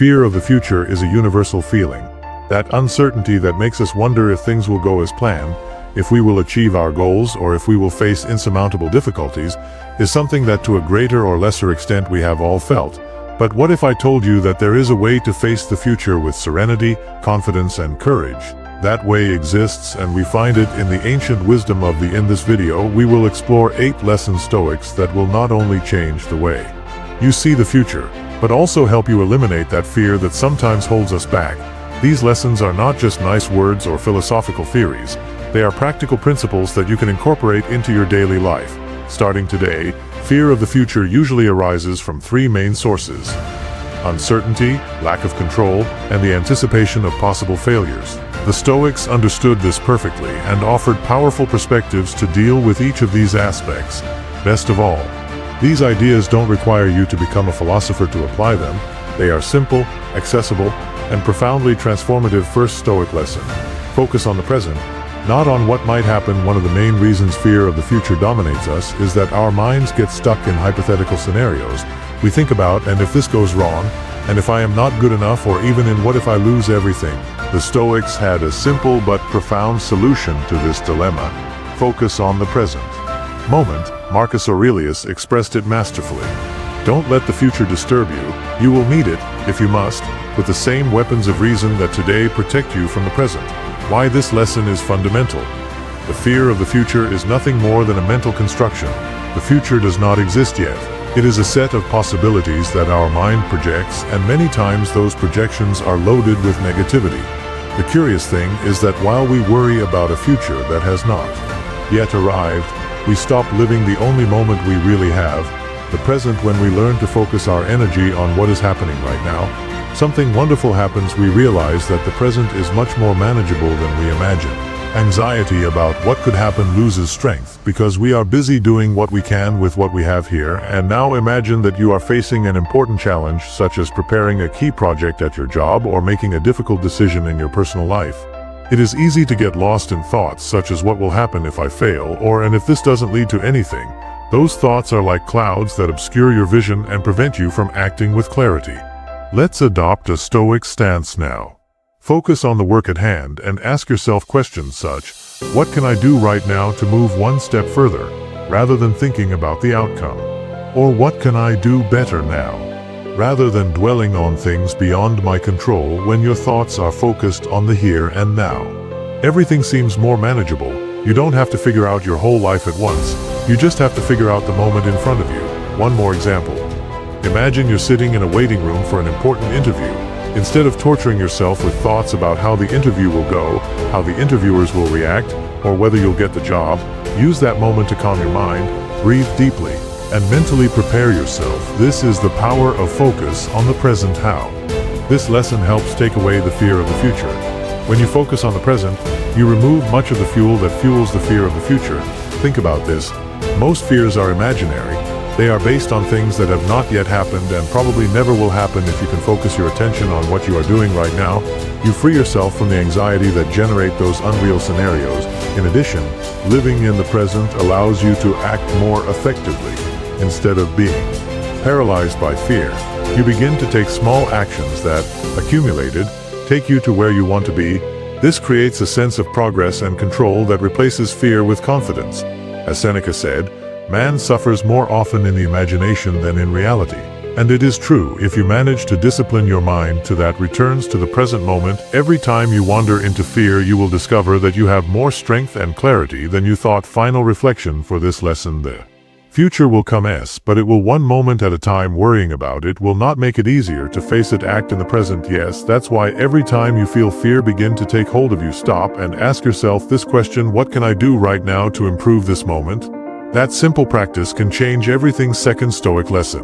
Fear of the future is a universal feeling. That uncertainty that makes us wonder if things will go as planned, if we will achieve our goals, or if we will face insurmountable difficulties, is something that to a greater or lesser extent we have all felt. But what if I told you that there is a way to face the future with serenity, confidence, and courage? That way exists, and we find it in the ancient wisdom of the. In this video, we will explore 8 lesson Stoics that will not only change the way you see the future, but also help you eliminate that fear that sometimes holds us back. These lessons are not just nice words or philosophical theories. They are practical principles that you can incorporate into your daily life. Starting today, fear of the future usually arises from 3 main sources: uncertainty, lack of control, and the anticipation of possible failures. The Stoics understood this perfectly and offered powerful perspectives to deal with each of these aspects. Best of all, these ideas don't require you to become a philosopher to apply them. They are simple, accessible, and profoundly transformative. First Stoic lesson: focus on the present, not on what might happen. One of the main reasons fear of the future dominates us is that our minds get stuck in hypothetical scenarios. We think about, and if this goes wrong, and if I am not good enough, or even in what if I lose everything. The Stoics had a simple but profound solution to this dilemma: focus on the present moment. Marcus Aurelius expressed it masterfully. Don't let the future disturb you. You will meet it, if you must, with the same weapons of reason that today protect you from the present. Why this lesson is fundamental. The fear of the future is nothing more than a mental construction. The future does not exist yet. It is a set of possibilities that our mind projects, and many times those projections are loaded with negativity. The curious thing is that while we worry about a future that has not yet arrived, we stop living the only moment we really have, the present. When we learn to focus our energy on what is happening right now, something wonderful happens. We realize that the present is much more manageable than we imagine. Anxiety about what could happen loses strength because we are busy doing what we can with what we have here and now. Imagine that you are facing an important challenge, such as preparing a key project at your job or making a difficult decision in your personal life. It is easy to get lost in thoughts such as what will happen if I fail, or and if this doesn't lead to anything. Those thoughts are like clouds that obscure your vision and prevent you from acting with clarity. Let's adopt a Stoic stance now. Focus on the work at hand and ask yourself questions such: what can I do right now to move one step further, rather than thinking about the outcome? Or what can I do better now, rather than dwelling on things beyond my control? When your thoughts are focused on the here and now, everything seems more manageable. You don't have to figure out your whole life at once. You just have to figure out the moment in front of you. One more example. Imagine you're sitting in a waiting room for an important interview. Instead of torturing yourself with thoughts about how the interview will go, how the interviewers will react, or whether you'll get the job, use that moment to calm your mind, breathe deeply, and mentally prepare yourself. This is the power of focus on the present. How? This lesson helps take away the fear of the future. When you focus on the present, you remove much of the fuel that fuels the fear of the future. Think about this. Most fears are imaginary. They are based on things that have not yet happened and probably never will happen. If you can focus your attention on what you are doing right now, you free yourself from the anxiety that generate those unreal scenarios. In addition, living in the present allows you to act more effectively. Instead of being paralyzed by fear, you begin to take small actions that, accumulated, take you to where you want to be. This creates a sense of progress and control that replaces fear with confidence. As Seneca said, man suffers more often in the imagination than in reality. And it is true. If you manage to discipline your mind to that returns to the present moment, every time you wander into fear, you will discover that you have more strength and clarity than you thought. Final reflection for this lesson: the future will come, but it will one moment at a time. Worrying about it will not make it easier to face it. Act in the present. Yes, that's why every time you feel fear begin to take hold of you, stop and ask yourself this question: what can I do right now to improve this moment? That simple practice can change everything. Second Stoic lesson: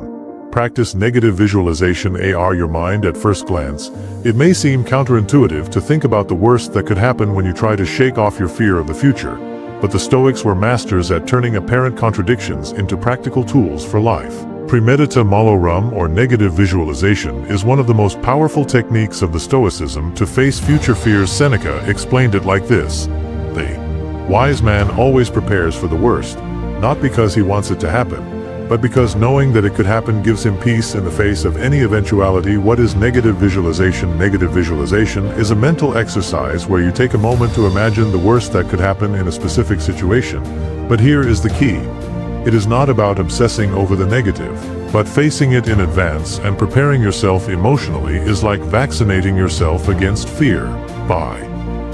practice negative visualization. Your mind. At first glance, it may seem counterintuitive to think about the worst that could happen when you try to shake off your fear of the future. But the Stoics were masters at turning apparent contradictions into practical tools for life. Premedita malorum, or negative visualization, is one of the most powerful techniques of the Stoicism to face future fears. Seneca explained it like this: the wise man always prepares for the worst, not because he wants it to happen, but because knowing that it could happen gives him peace in the face of any eventuality. What is negative visualization? Negative visualization is a mental exercise where you take a moment to imagine the worst that could happen in a specific situation. But here is the key. It is not about obsessing over the negative, but facing it in advance and preparing yourself emotionally is like vaccinating yourself against fear. By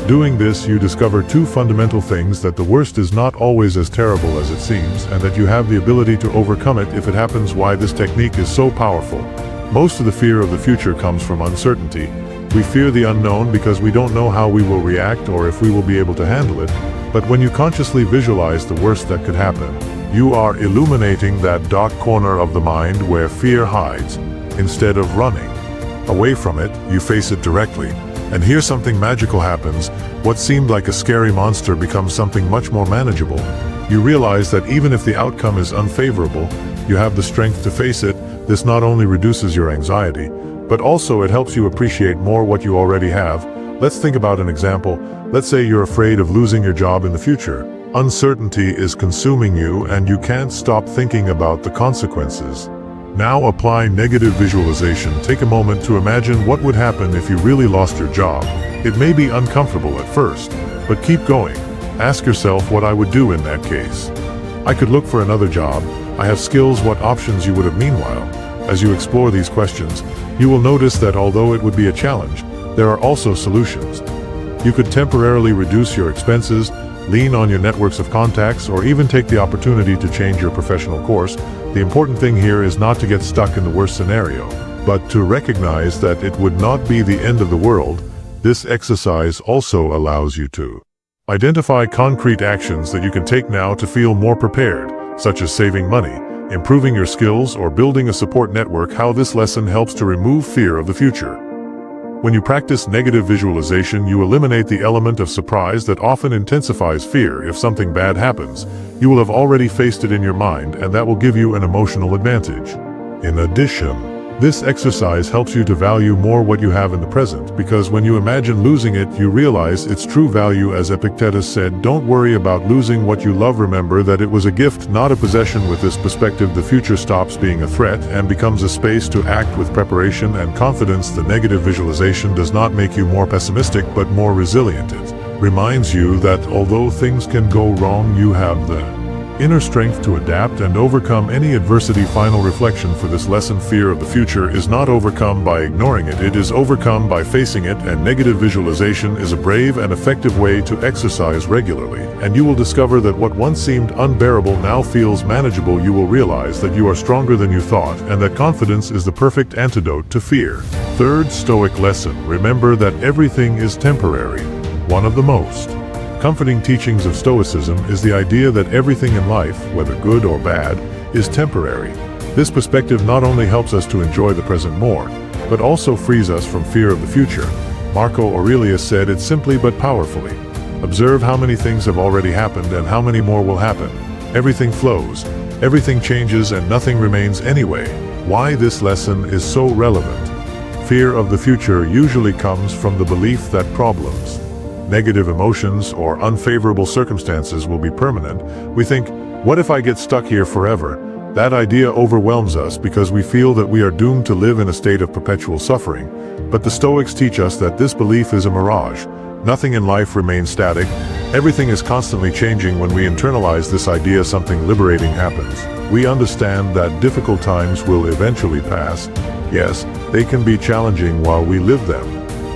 doing this, you discover two fundamental things: that the worst is not always as terrible as it seems, and that you have the ability to overcome it if it happens. Why this technique is so powerful? Most of the fear of the future comes from uncertainty. We fear the unknown because we don't know how we will react or if we will be able to handle it. But when you consciously visualize the worst that could happen, you are illuminating that dark corner of the mind where fear hides. Instead of running away from it, you face it directly. And here something magical happens. What seemed like a scary monster becomes something much more manageable. You realize that even if the outcome is unfavorable, you have the strength to face it. This not only reduces your anxiety, but also it helps you appreciate more what you already have. Let's think about an example. Let's say you're afraid of losing your job in the future. Uncertainty is consuming you and you can't stop thinking about the consequences. Now apply negative visualization. Take a moment to imagine what would happen if you really lost your job. It may be uncomfortable at first, but keep going. Ask yourself what I would do in that case. I could look for another job. I have skills. What options you would have. Meanwhile, as you explore these questions, you will notice that although it would be a challenge, there are also solutions. You could temporarily reduce your expenses, lean on your networks of contacts, or even take the opportunity to change your professional course. The important thing here is not to get stuck in the worst scenario, but to recognize that it would not be the end of the world. This exercise also allows you to identify concrete actions that you can take now to feel more prepared, such as saving money, improving your skills, or building a support network. How this lesson helps to remove fear of the future. When you practice negative visualization, you eliminate the element of surprise that often intensifies fear. If something bad happens, you will have already faced it in your mind, and that will give you an emotional advantage. In addition, this exercise helps you to value more what you have in the present, because when you imagine losing it, you realize its true value. As Epictetus said, don't worry about losing what you love. Remember that it was a gift, not a possession. With this perspective, the future stops being a threat and becomes a space to act with preparation and confidence. The negative visualization does not make you more pessimistic, but more resilient. It reminds you that although things can go wrong, you have the inner strength to adapt and overcome any adversity. Final reflection for this lesson: fear of the future is not overcome by ignoring it, it is overcome by facing it, and negative visualization is a brave and effective way to exercise regularly, and you will discover that what once seemed unbearable now feels manageable. You will realize that you are stronger than you thought, and that confidence is the perfect antidote to fear. Third Stoic lesson: remember that everything is temporary. One of the most comforting teachings of Stoicism is the idea that everything in life, whether good or bad, is temporary. This perspective not only helps us to enjoy the present more, but also frees us from fear of the future. Marco Aurelius said it simply but powerfully: observe how many things have already happened and how many more will happen. Everything flows, everything changes, and nothing remains anyway. Why this lesson is so relevant? Fear of the future usually comes from the belief that problems, negative emotions, or unfavorable circumstances will be permanent. We think, what if I get stuck here forever? That idea overwhelms us because we feel that we are doomed to live in a state of perpetual suffering. But the Stoics teach us that this belief is a mirage. Nothing in life remains static. Everything is constantly changing. When we internalize this idea, something liberating happens. We understand that difficult times will eventually pass. Yes, they can be challenging while we live them,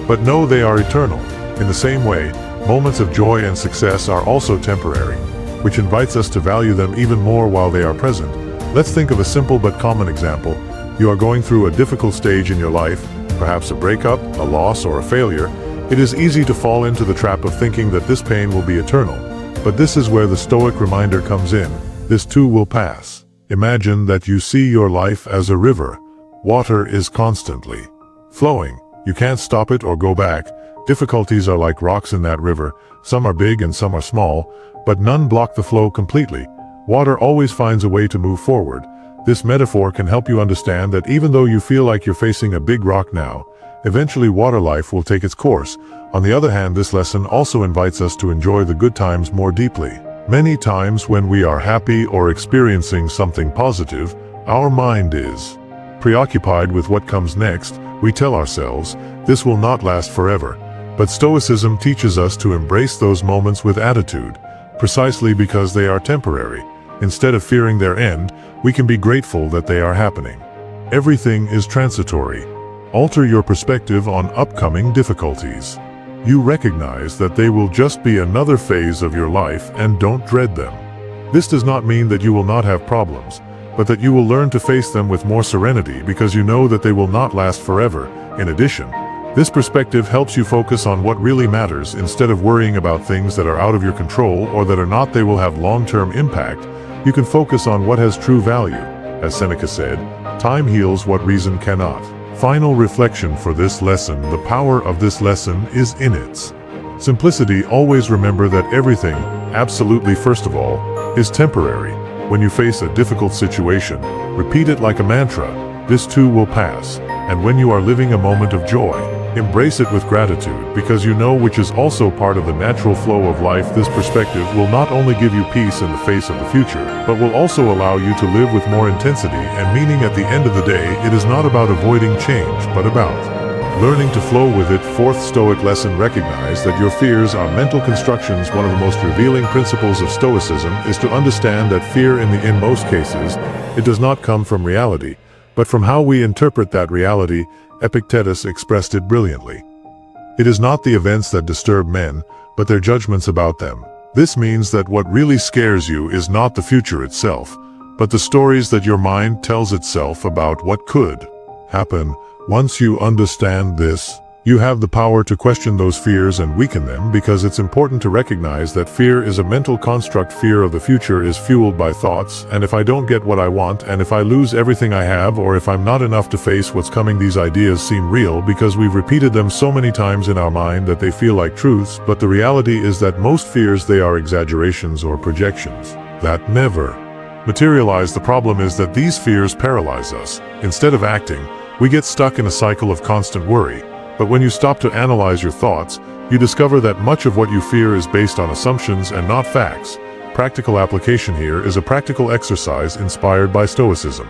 but know they are eternal. In the same way, moments of joy and success are also temporary, which invites us to value them even more while they are present. Let's think of a simple but common example. You are going through a difficult stage in your life, perhaps a breakup, a loss, or a failure. It is easy to fall into the trap of thinking that this pain will be eternal. But this is where the Stoic reminder comes in. This too will pass. Imagine that you see your life as a river. Water is constantly flowing. You can't stop it or go back. Difficulties are like rocks in that river. Some are big and some are small, but none block the flow completely. Water always finds a way to move forward. This metaphor can help you understand that even though you feel like you're facing a big rock now, eventually water life will take its course. On the other hand, this lesson also invites us to enjoy the good times more deeply. Many times when we are happy or experiencing something positive, our mind is preoccupied with what comes next. We tell ourselves, this will not last forever. But Stoicism teaches us to embrace those moments with attitude, precisely because they are temporary. Instead of fearing their end, we can be grateful that they are happening. Everything is transitory. Alter your perspective on upcoming difficulties. You recognize that they will just be another phase of your life and don't dread them. This does not mean that you will not have problems, but that you will learn to face them with more serenity because you know that they will not last forever. In addition, this perspective helps you focus on what really matters instead of worrying about things that are out of your control or that are not. They will have long-term impact. You can focus on what has true value. As Seneca said, time heals what reason cannot. Final reflection for this lesson: the power of this lesson is in its simplicity. Always remember that everything, absolutely first of all, is temporary. When you face a difficult situation, repeat it like a mantra: this too will pass. And when you are living a moment of joy, embrace it with gratitude, because you know which is also part of the natural flow of life. This perspective will not only give you peace in the face of the future, but will also allow you to live with more intensity and meaning. At the end of the day, it is not about avoiding change, but about learning to flow with it. Fourth Stoic lesson: recognize that your fears are mental constructions. One of the most revealing principles of Stoicism is to understand that fear, in most cases, it does not come from reality, but from how we interpret that reality. Epictetus expressed it brilliantly. It is not the events that disturb men, but their judgments about them. This means that what really scares you is not the future itself, but the stories that your mind tells itself about what could happen. Once you understand this, you have the power to question those fears and weaken them, because it's important to recognize that fear is a mental construct. Fear of the future is fueled by thoughts, and if I don't get what I want, and if I lose everything I have, or if I'm not enough to face what's coming. These ideas seem real because we've repeated them so many times in our mind that they feel like truths, but the reality is that most fears, they are exaggerations or projections that never materialize. The problem is that these fears paralyze us. Instead of acting, we get stuck in a cycle of constant worry. But when you stop to analyze your thoughts, you discover that much of what you fear is based on assumptions and not facts. Practical application here is a practical exercise inspired by Stoicism.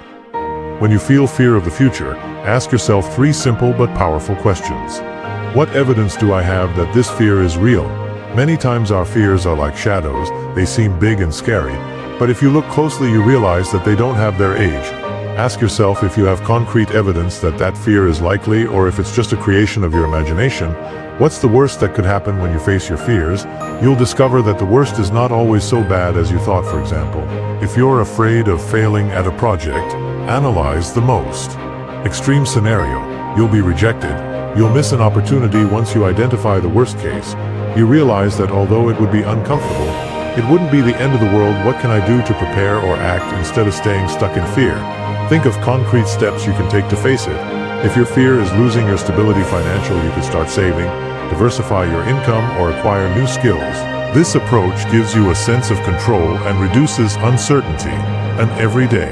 When you feel fear of the future, ask yourself 3 simple but powerful questions. What evidence do I have that this fear is real? Many times our fears are like shadows. They seem big and scary, but if you look closely, you realize that they don't have their age. Ask yourself if you have concrete evidence that that fear is likely, or if it's just a creation of your imagination. What's the worst that could happen when you face your fears? You'll discover that the worst is not always so bad as you thought. For example, if you're afraid of failing at a project, analyze the most extreme scenario. You'll be rejected. You'll miss an opportunity. Once you identify the worst case, you realize that although it would be uncomfortable, it wouldn't be the end of the world. What can I do to prepare or act instead of staying stuck in fear? Think of concrete steps you can take to face it. If your fear is losing your stability financially, you could start saving, diversify your income, or acquire new skills. This approach gives you a sense of control and reduces uncertainty. An everyday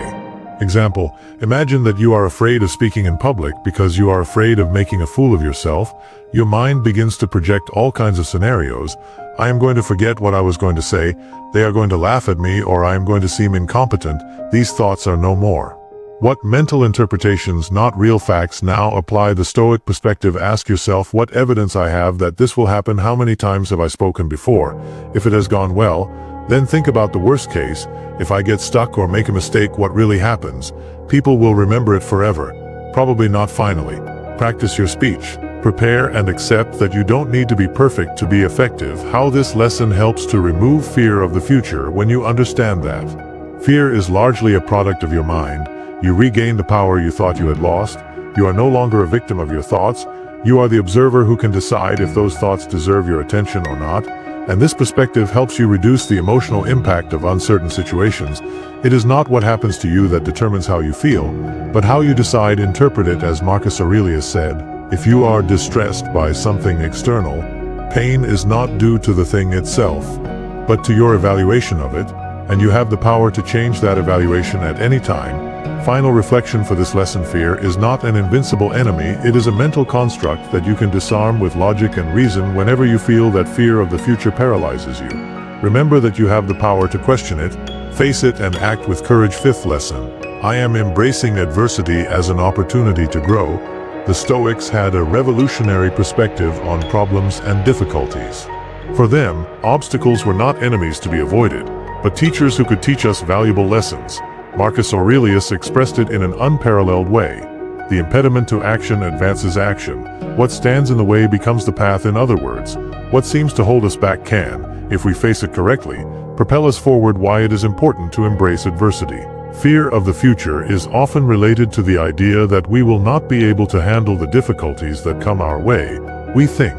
example: imagine that you are afraid of speaking in public because you are afraid of making a fool of yourself. Your mind begins to project all kinds of scenarios. I am going to forget what I was going to say, they are going to laugh at me, or I am going to seem incompetent. These thoughts are no more. What mental interpretations, not real facts. Now apply the Stoic perspective. Ask yourself, what evidence I have that this will happen? How many times have I spoken before? If it has gone well, then think about the worst case. If I get stuck or make a mistake, what really happens? People will remember it forever. Probably not. Finally, practice your speech. Prepare and accept that you don't need to be perfect to be effective. How this lesson helps to remove fear of the future. When you understand that fear is largely a product of your mind, you regain the power you thought you had lost. You are no longer a victim of your thoughts. You are the observer who can decide if those thoughts deserve your attention or not. And this perspective helps you reduce the emotional impact of uncertain situations. It is not what happens to you that determines how you feel, but how you decide. Interpret it. As Marcus Aurelius said, if you are distressed by something external, pain is not due to the thing itself, but to your evaluation of it, and you have the power to change that evaluation at any time. Final reflection for this lesson: fear is not an invincible enemy. It is a mental construct that you can disarm with logic and reason. Whenever you feel that fear of the future paralyzes you, Remember that you have the power to question it, face it, and act with courage. Fifth lesson. I am embracing adversity as an opportunity to grow. The Stoics had a revolutionary perspective on problems and difficulties. For them, obstacles were not enemies to be avoided, but teachers who could teach us valuable lessons. Marcus Aurelius expressed it in an unparalleled way. The impediment to action advances action. What stands in the way becomes the path. In other words, what seems to hold us back can, if we face it correctly, propel us forward. Why it is important to embrace adversity. Fear of the future is often related to the idea that we will not be able to handle the difficulties that come our way. We think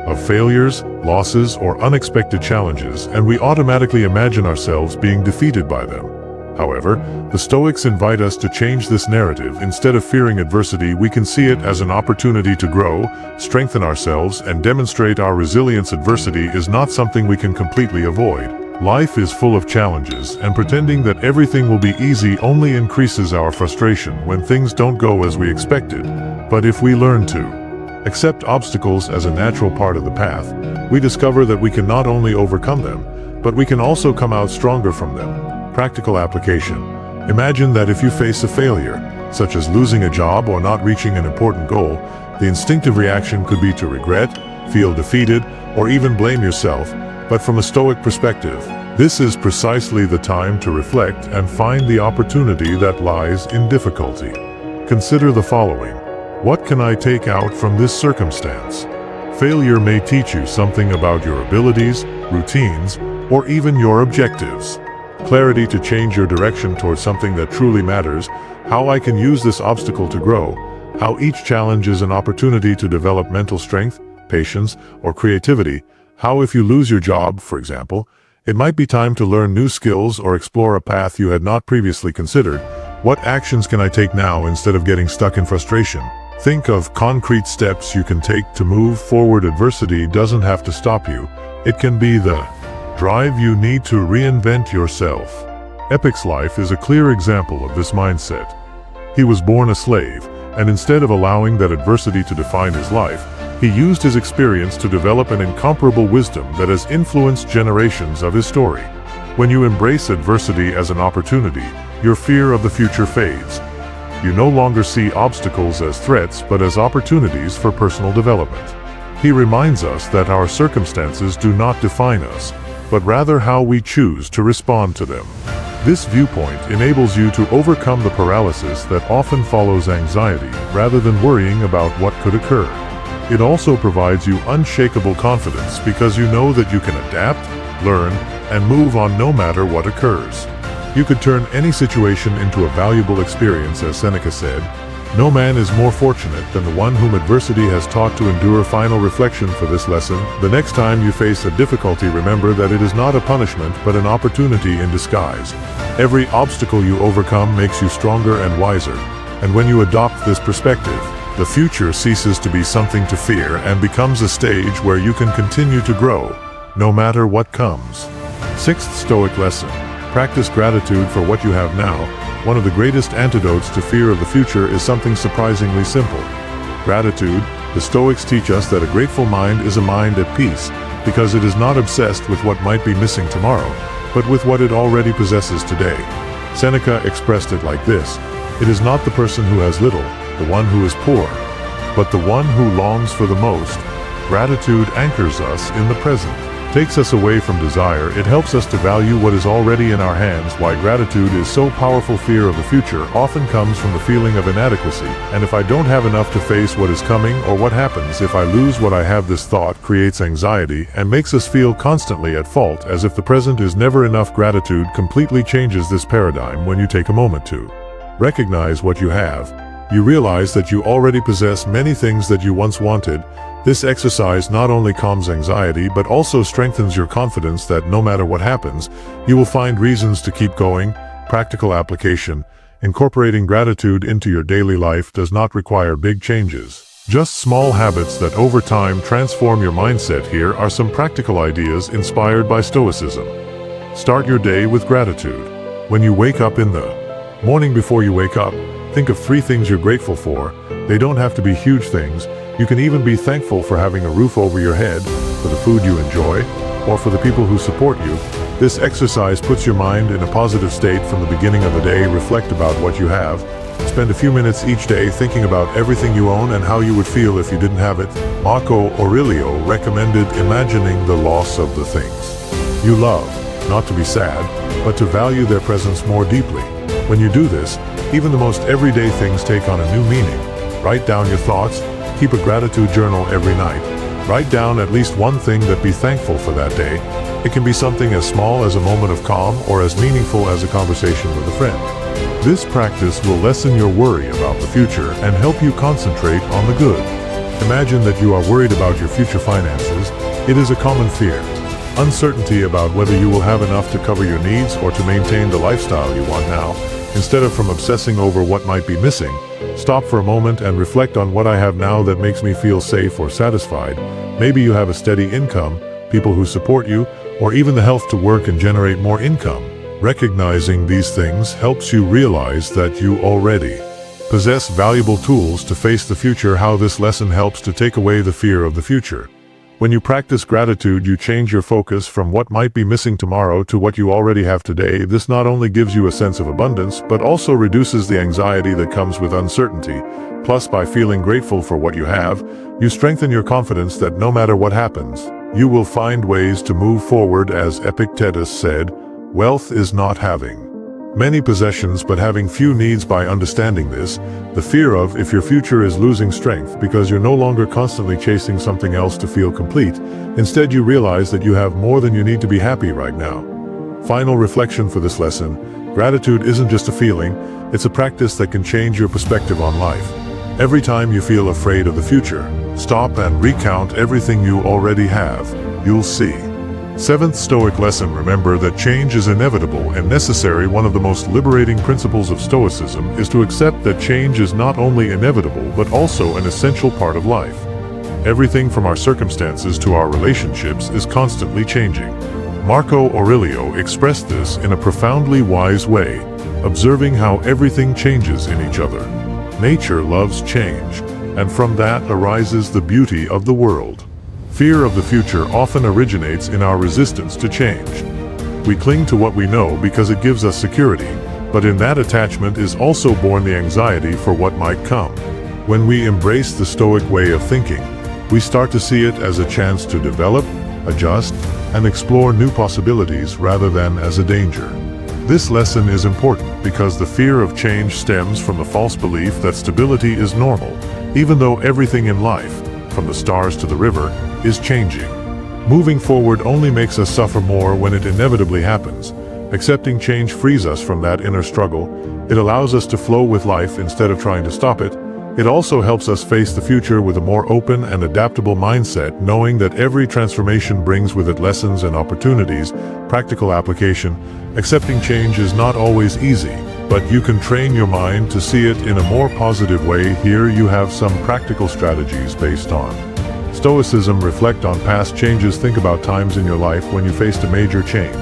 of failures, losses, or unexpected challenges, and we automatically imagine ourselves being defeated by them. However, the Stoics invite us to change this narrative. Instead of fearing adversity, we can see it as an opportunity to grow, strengthen ourselves, and demonstrate our resilience. Adversity is not something we can completely avoid. Life is full of challenges, and pretending that everything will be easy only increases our frustration when things don't go as we expected. But if we learn to accept obstacles as a natural part of the path, we discover that we can not only overcome them, but we can also come out stronger from them. Practical application. Imagine that if you face a failure, such as losing a job or not reaching an important goal, the instinctive reaction could be to regret, feel defeated, or even blame yourself. But from a Stoic perspective, this is precisely the time to reflect and find the opportunity that lies in difficulty. Consider the following. What can I take out from this circumstance? Failure may teach you something about your abilities, routines, or even your objectives. Clarity to change your direction towards something that truly matters. How I can use this obstacle to grow. How each challenge is an opportunity to develop mental strength, patience, or creativity. How if you lose your job, for example, it might be time to learn new skills or explore a path you had not previously considered. What actions can I take now instead of getting stuck in frustration? Think of concrete steps you can take to move forward. Adversity doesn't have to stop you. It can be the drive you need to reinvent yourself. Epic's life is a clear example of this mindset. He was born a slave, and instead of allowing that adversity to define his life, he used his experience to develop an incomparable wisdom that has influenced generations of his story. When you embrace adversity as an opportunity, your fear of the future fades. You no longer see obstacles as threats but as opportunities for personal development. He reminds us that our circumstances do not define us, but rather how we choose to respond to them. This viewpoint enables you to overcome the paralysis that often follows anxiety rather than worrying about what could occur. It also provides you unshakable confidence because you know that you can adapt, learn, and move on no matter what occurs. You could turn any situation into a valuable experience. As Seneca said, "No man is more fortunate than the one whom adversity has taught to endure." Final reflection for this lesson. The next time you face a difficulty, remember that it is not a punishment but an opportunity in disguise. Every obstacle you overcome makes you stronger and wiser. And when you adopt this perspective, the future ceases to be something to fear and becomes a stage where you can continue to grow, no matter what comes. Sixth Stoic lesson. Practice gratitude for what you have now. One of the greatest antidotes to fear of the future is something surprisingly simple. Gratitude. The Stoics teach us that a grateful mind is a mind at peace, because it is not obsessed with what might be missing tomorrow, but with what it already possesses today. Seneca expressed it like this: "It is not the person who has little, the one who is poor, but the one who longs for the most." Gratitude anchors us in the present, takes us away from desire. It helps us to value what is already in our hands. Why gratitude is so powerful. Fear of the future often comes from the feeling of inadequacy. And if I don't have enough to face what is coming, or what happens if I lose what I have? This thought creates anxiety and makes us feel constantly at fault, as if the present is never enough. Gratitude completely changes this paradigm when you take a moment to recognize what you have. You realize that you already possess many things that you once wanted. This exercise not only calms anxiety but also strengthens your confidence that no matter what happens, you will find reasons to keep going. Practical application. Incorporating gratitude into your daily life does not require big changes, just small habits that over time transform your mindset. Here are some practical ideas inspired by Stoicism. Start your day with gratitude. When you wake up in the morning, before you wake up, think of 3 things you're grateful for. They don't have to be huge things. You can even be thankful for having a roof over your head, for the food you enjoy, or for the people who support you, this exercise puts your mind in a positive state from the beginning of the day. Reflect about what you have. Spend a few minutes each day thinking about everything you own and how you would feel if you didn't have it. Marco Aurelio recommended imagining the loss of the things you love, not to be sad, but to value their presence more deeply. When you do this, even the most everyday things take on a new meaning. Write down your thoughts. Keep a gratitude journal every night. Write down at least one thing that be thankful for that day. It can be something as small as a moment of calm or as meaningful as a conversation with a friend. This practice will lessen your worry about the future and help you concentrate on the good. Imagine that you are worried about your future finances. It is a common fear. Uncertainty about whether you will have enough to cover your needs or to maintain the lifestyle you want now. Instead of from obsessing over what might be missing, stop for a moment and reflect on what I have now that makes me feel safe or satisfied. Maybe you have a steady income, people who support you, or even the health to work and generate more income. Recognizing these things helps you realize that you already possess valuable tools to face the future. How this lesson helps to take away the fear of the future. When you practice gratitude, you change your focus from what might be missing tomorrow to what you already have today. This not only gives you a sense of abundance, but also reduces the anxiety that comes with uncertainty. Plus, by feeling grateful for what you have, you strengthen your confidence that no matter what happens, you will find ways to move forward. As Epictetus said, wealth is not having many possessions but having few needs. By understanding this, the fear of if your future is losing strength because you're no longer constantly chasing something else to feel complete. Instead, you realize that you have more than you need to be happy right now. Final reflection for this lesson: gratitude isn't just a feeling, it's a practice that can change your perspective on life. Every time you feel afraid of the future, stop and recount everything you already have. You'll see. Seventh Stoic lesson: remember that change is inevitable and necessary. One of the most liberating principles of Stoicism is to accept that change is not only inevitable but also an essential part of life. Everything from our circumstances to our relationships is constantly changing. Marco Aurelio expressed this in a profoundly wise way, observing how everything changes in each other. Nature loves change, and from that arises the beauty of the world. Fear of the future often originates in our resistance to change. We cling to what we know because it gives us security, but in that attachment is also born the anxiety for what might come. When we embrace the Stoic way of thinking, we start to see it as a chance to develop, adjust, and explore new possibilities rather than as a danger. This lesson is important because the fear of change stems from the false belief that stability is normal, even though everything in life, from the stars to the river, is changing. Moving forward only makes us suffer more when it inevitably happens. Accepting change frees us from that inner struggle. It allows us to flow with life instead of trying to stop it. It also helps us face the future with a more open and adaptable mindset, knowing that every transformation brings with it lessons and opportunities. Practical application: accepting change is not always easy, but you can train your mind to see it in a more positive way. Here you have some practical strategies based on Stoicism. Reflect on past changes. Think about times in your life when you faced a major change.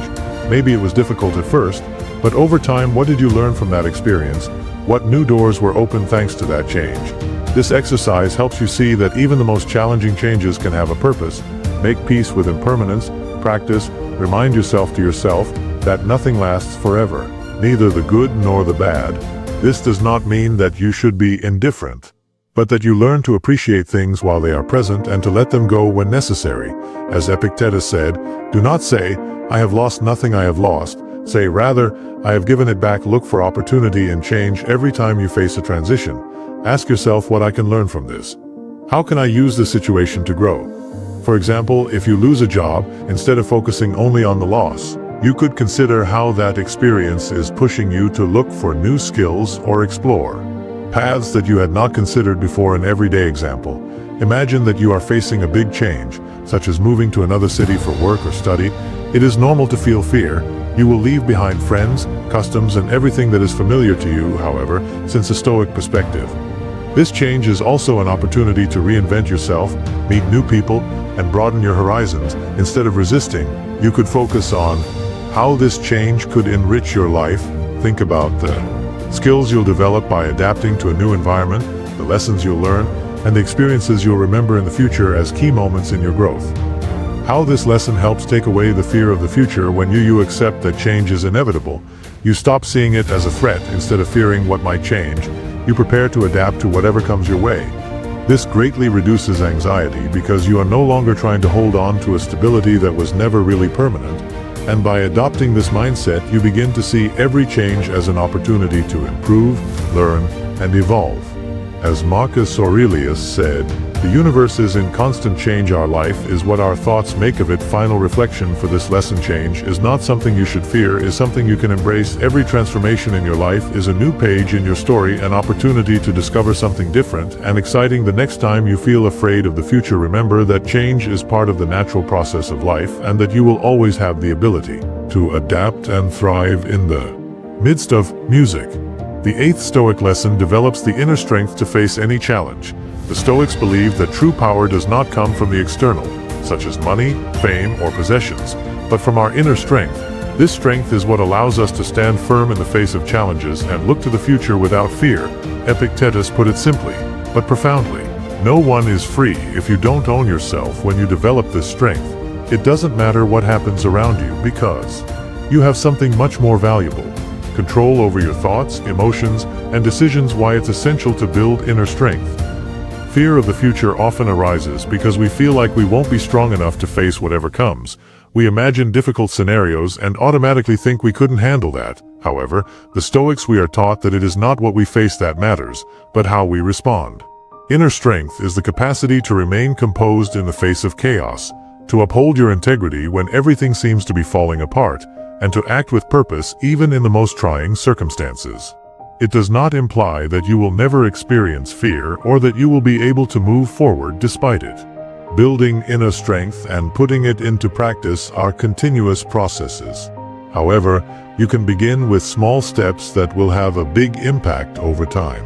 Maybe it was difficult at first, but over time, what did you learn from that experience? What new doors were opened thanks to that change? This exercise helps you see that even the most challenging changes can have a purpose. Make peace with impermanence. Practice. Remind yourself that nothing lasts forever, neither the good nor the bad. This does not mean that you should be indifferent, but that you learn to appreciate things while they are present and to let them go when necessary. As Epictetus said, do not say, I have lost nothing I have lost. Say rather, I have given it back. Look for opportunity and change every time you face a transition. Ask yourself what I can learn from this. How can I use this situation to grow? For example, if you lose a job, instead of focusing only on the loss, you could consider how that experience is pushing you to look for new skills or explore paths that you had not considered before. An everyday example: imagine that you are facing a big change, such as moving to another city for work or study. It is normal to feel fear. You will leave behind friends, customs, and everything that is familiar to you. However, since a Stoic perspective, this change is also an opportunity to reinvent yourself, meet new people, and broaden your horizons. Instead of resisting, you could focus on how this change could enrich your life. Think about the skills you'll develop by adapting to a new environment, the lessons you'll learn, and the experiences you'll remember in the future as key moments in your growth. How this lesson helps take away the fear of the future. When you accept that change is inevitable, you stop seeing it as a threat. Instead of fearing what might change, you prepare to adapt to whatever comes your way. This greatly reduces anxiety because you are no longer trying to hold on to a stability that was never really permanent, and by adopting this mindset, you begin to see every change as an opportunity to improve, learn, and evolve. As Marcus Aurelius said, "The universe is in constant change. Our life is what our thoughts make of it." Final reflection for this lesson: change is not something you should fear, is something you can embrace. Every transformation in your life is a new page in your story, an opportunity to discover something different and exciting. The next time you feel afraid of the future, remember that change is part of the natural process of life and that you will always have the ability to adapt and thrive in the midst of music. The 8th Stoic lesson develops the inner strength to face any challenge. The Stoics believe that true power does not come from the external, such as money, fame, or possessions, but from our inner strength. This strength is what allows us to stand firm in the face of challenges and look to the future without fear. Epictetus put it simply, but profoundly: no one is free if you don't own yourself. When you develop this strength, it doesn't matter what happens around you, because you have something much more valuable: control over your thoughts, emotions, and decisions. Why it's essential to build inner strength. Fear of the future often arises because we feel like we won't be strong enough to face whatever comes. We imagine difficult scenarios and automatically think we couldn't handle that. However, the Stoics, we are taught that it is not what we face that matters, but how we respond. Inner strength is the capacity to remain composed in the face of chaos, to uphold your integrity when everything seems to be falling apart, and to act with purpose even in the most trying circumstances. It does not imply that you will never experience fear or that you will be able to move forward despite it. Building inner strength and putting it into practice are continuous processes. However, you can begin with small steps that will have a big impact over time.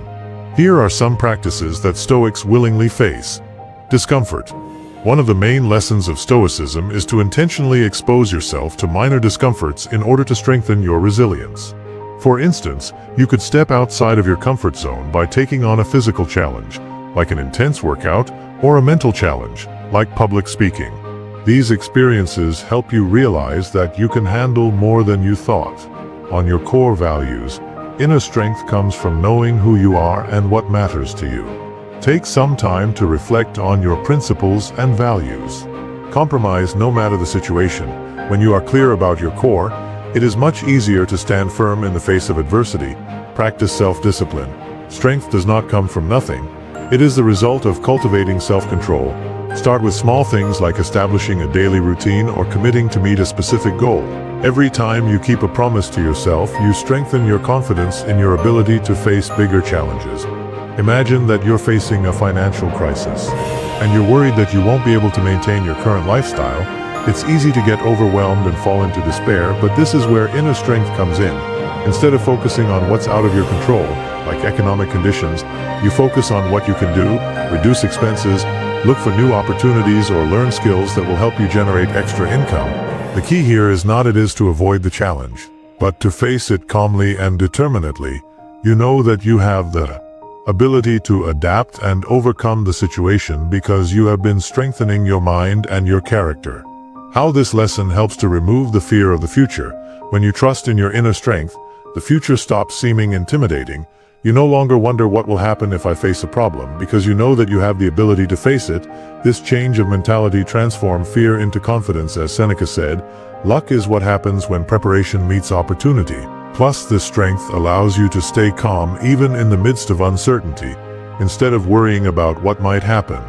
Here are some practices that Stoics willingly face. Discomfort. One of the main lessons of Stoicism is to intentionally expose yourself to minor discomforts in order to strengthen your resilience. For instance, you could step outside of your comfort zone by taking on a physical challenge, like an intense workout, or a mental challenge, like public speaking. These experiences help you realize that you can handle more than you thought. On your core values, inner strength comes from knowing who you are and what matters to you. Take some time to reflect on your principles and values. Compromise no matter the situation. When you are clear about your core, it is much easier to stand firm in the face of adversity. Practice self-discipline. Strength does not come from nothing. It is the result of cultivating self-control. Start with small things like establishing a daily routine or committing to meet a specific goal. Every time you keep a promise to yourself, you strengthen your confidence in your ability to face bigger challenges. Imagine that you're facing a financial crisis, and you're worried that you won't be able to maintain your current lifestyle. It's easy to get overwhelmed and fall into despair, but this is where inner strength comes in. Instead of focusing on what's out of your control, like economic conditions, you focus on what you can do, reduce expenses, look for new opportunities, or learn skills that will help you generate extra income. The key here is not to avoid the challenge, but to face it calmly and determinedly. You know that you have the ability to adapt and overcome the situation because you have been strengthening your mind and your character. How this lesson helps to remove the fear of the future. When you trust in your inner strength, the future stops seeming intimidating. You no longer wonder what will happen if I face a problem, because you know that you have the ability to face it. This change of mentality transforms fear into confidence. As Seneca said, luck is what happens when preparation meets opportunity. Plus, this strength allows you to stay calm even in the midst of uncertainty. Instead of worrying about what might happen,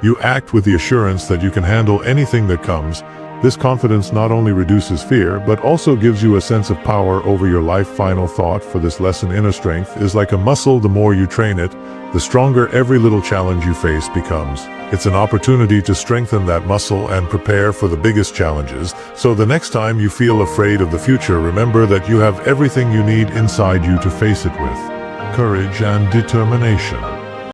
you act with the assurance that you can handle anything that comes. This confidence not only reduces fear, but also gives you a sense of power over your life. Final thought for this lesson: inner strength is like a muscle. The more you train it, the stronger every little challenge you face becomes. It's an opportunity to strengthen that muscle and prepare for the biggest challenges. So the next time you feel afraid of the future, remember that you have everything you need inside you to face it with courage and determination.